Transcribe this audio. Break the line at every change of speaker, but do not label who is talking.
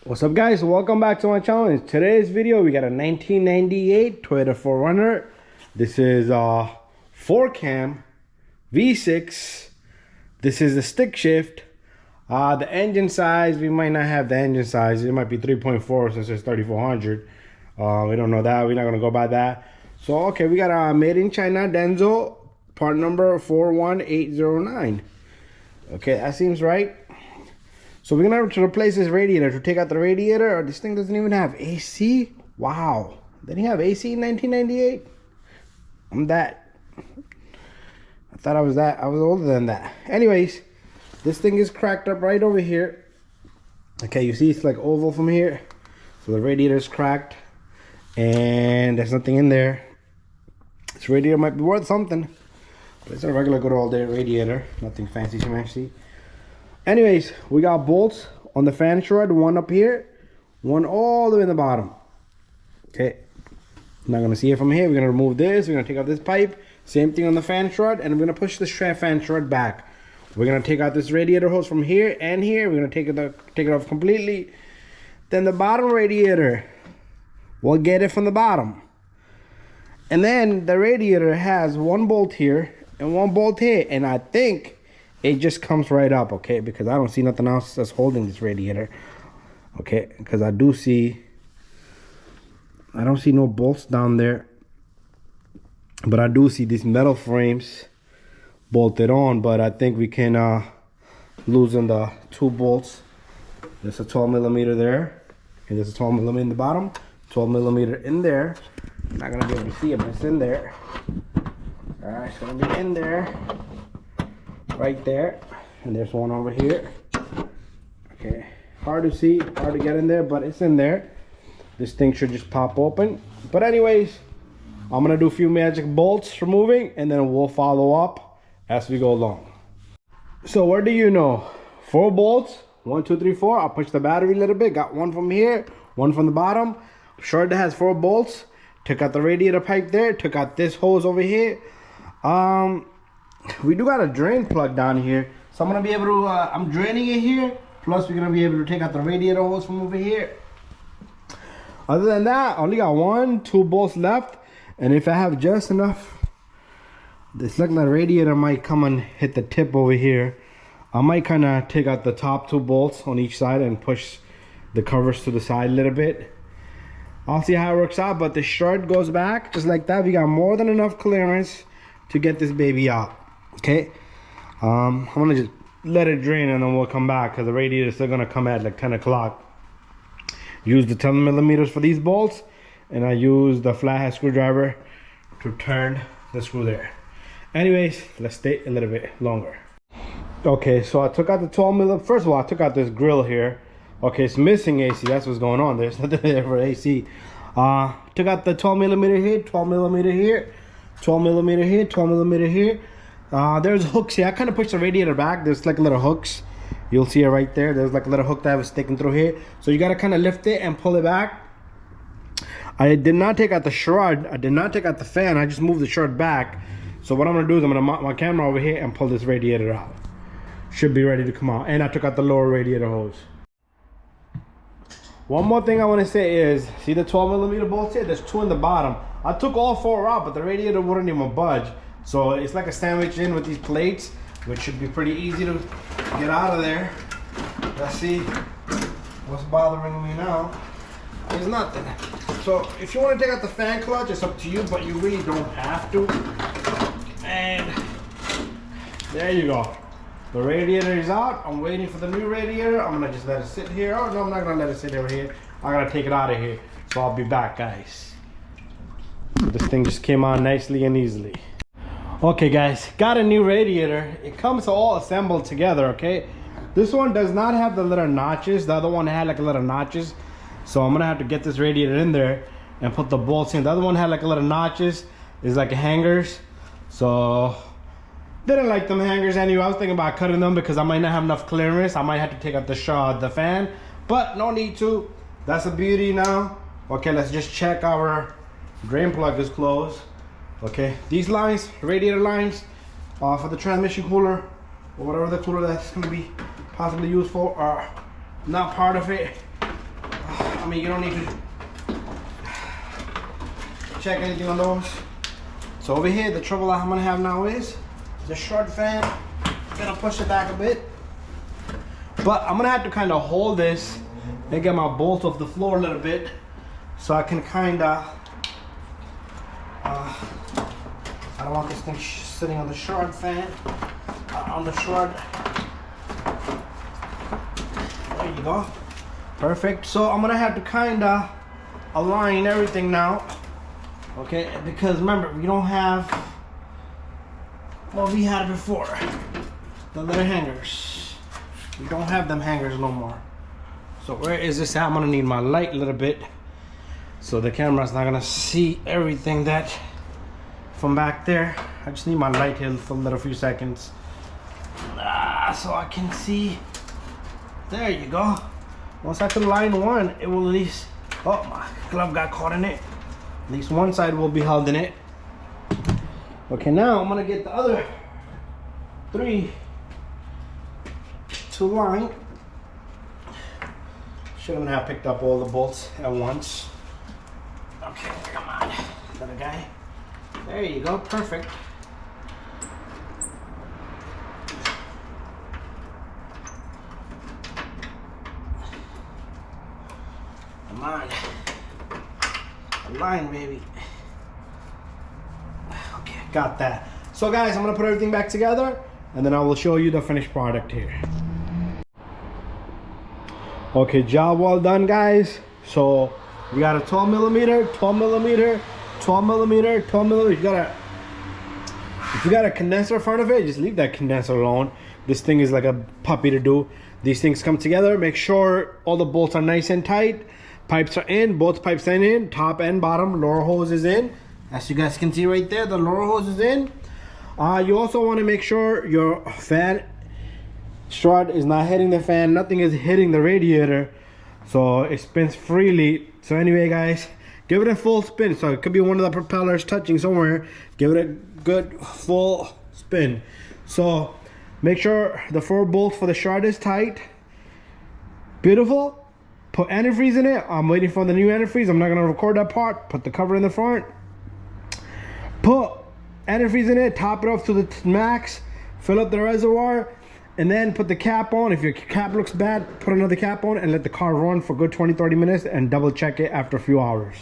What's up, guys? Welcome back to my channel. In today's video we got a 1998 Toyota 4Runner. This is 4-cam V6. This is the stick shift. The engine size, we might not have the engine size. It might be 3.4 since it's 3400. We don't know that. We're not gonna go by that. So okay, we got a made in China Denso, part number 41809. Okay, that seems right. So we're gonna have to replace this radiator. To take out the radiator, this thing doesn't even have AC. Wow, did he have AC in 1998? I'm that. I thought I was that. I was older than that. Anyways, this thing is cracked up right over here. Okay, you see it's like oval from here. So the radiator is cracked, and there's nothing in there. This radiator might be worth something, but it's a regular good old day radiator. Nothing fancy schmancy. Anyways, we got bolts on the fan shroud, one up here, one all the way in the bottom. Okay, I'm not gonna see it from here. We're gonna remove this, we're gonna take out this pipe, same thing on the fan shroud, and we're gonna push this fan shroud back. We're gonna take out this radiator hose from here and here. We're gonna take it off completely. Then the bottom radiator, we'll get it from the bottom. And then the radiator has one bolt here and one bolt here, and I think it just comes right up, okay, because I don't see nothing else that's holding this radiator, okay, because I don't see no bolts down there, but I do see these metal frames bolted on. But I think we can loosen the two bolts. There's a 12 millimeter there, and there's a 12 millimeter in the bottom, 12 millimeter in there. I'm not gonna be able to see it, but it's in there. All right, it's gonna be in there. Right there, and there's one over here. Okay, hard to see, hard to get in there, but it's in there. This thing should just pop open. But anyways, I'm gonna do a few magic bolts removing, and then we'll follow up as we go along. So what do you know? 4 bolts, 1, 2, 3, 4. I'll push the battery a little bit. Got one from here, one from the bottom. Sure, that has 4 bolts. Took out the radiator pipe there. Took out this hose over here. We do got a drain plug down here, so I'm gonna be able to I'm draining it here, plus we're gonna be able to take out the radiator hose from over here. Other than that, I only got 1, 2 bolts left, and if I have just enough, this like the radiator might come and hit the tip over here. I might kind of take out the top 2 bolts on each side and push the covers to the side a little bit. I'll see how it works out, but the shroud goes back just like that. We got more than enough clearance to get this baby out. Okay, I'm gonna just let it drain, and then we'll come back because the radiator is still gonna come at like 10 o'clock. Use the 10 millimeters for these bolts, and I use the flathead screwdriver to turn the screw there. Anyways, let's stay a little bit longer. Okay, so I took out the 12 millimeter. First of all, I took out this grill here. Okay, it's missing AC. That's what's going on. There's nothing there for AC. Took out the 12 millimeter here, 12 millimeter here, 12 millimeter here, 12 millimeter here. There's hooks here. I kind of pushed the radiator back. There's like little hooks. You'll see it right there. There's like a little hook that was sticking through here. So you got to kind of lift it and pull it back. I did not take out the shroud. I did not take out the fan. I just moved the shroud back. So what I'm going to do is I'm going to mount my camera over here and pull this radiator out. Should be ready to come out. And I took out the lower radiator hose. One more thing I want to say is, see the 12 millimeter bolts here? There's 2 in the bottom. I took all 4 out, but the radiator wouldn't even budge. So it's like a sandwich in with these plates, which should be pretty easy to get out of there. Let's see what's bothering me now. There's nothing. So if you want to take out the fan clutch, it's up to you, but you really don't have to. And there you go. The radiator is out. I'm waiting for the new radiator. I'm gonna just let it sit here. Oh no, I'm not gonna let it sit over here. I gotta take it out of here. So I'll be back, guys. So this thing just came on nicely and easily. Okay guys, got a new radiator. It comes all assembled together, okay? This one does not have the little notches. The other one had like a little notches. So I'm gonna have to get this radiator in there and put the bolts in. The other one had like a little notches. It's like hangers. So didn't like them hangers anyway. I was thinking about cutting them because I might not have enough clearance. I might have to take out the fan, but no need to. That's a beauty now. Okay, let's just check our drain plug is closed. Okay, these lines, radiator lines, for the transmission cooler or whatever the cooler that's going to be possibly used for, are not part of it. I mean, you don't need to check anything on those. So over here, the trouble I'm gonna have now is the short fan. I'm gonna push it back a bit, but I'm gonna have to kind of hold this and get my bolts off the floor a little bit, so I can kind of. I don't want this thing sitting on the short fan. On the short. There you go. Perfect. So I'm gonna have to kind of align everything now. Okay, because remember, we don't have what we had before, the little hangers. We don't have them hangers no more. So where is this at? I'm gonna need my light a little bit, so the camera's not gonna see everything that from back there. I just need my light here for a little few seconds, so I can see. There you go. Once I can line one, it will at least. Oh, my glove got caught in it. At least one side will be held in it. Okay, now I'm gonna get the other 3 to line. Shouldn't have picked up all the bolts at once. Okay, come on, little guy. There you go, perfect. Come on. Line, baby. Okay, got that. So guys, I'm gonna put everything back together and then I will show you the finished product here. Okay, job well done, guys. So we got a 12 millimeter, 12 millimeter, 12 millimeter, 12 millimeter. If you got a condenser in front of it, just leave that condenser alone. This thing is like a puppy to do. These things come together. Make sure all the bolts are nice and tight. Pipes are in, both pipes are in, top and bottom. Lower hose is in. As you guys can see right there, the lower hose is in. You also want to make sure your fan strut is not hitting the fan. Nothing is hitting the radiator, so it spins freely. So anyway, guys, give it a full spin. So it could be one of the propellers touching somewhere. Give it a good full spin. So make sure the 4 bolts for the strut is tight. Beautiful. Put antifreeze in it. I'm waiting for the new antifreeze. I'm not gonna record that part. Put the cover in the front. Put antifreeze in it. Top it off to the max. Fill up the reservoir, and then put the cap on. If your cap looks bad, put another cap on and let the car run for a good 20-30 minutes and double check it after a few hours.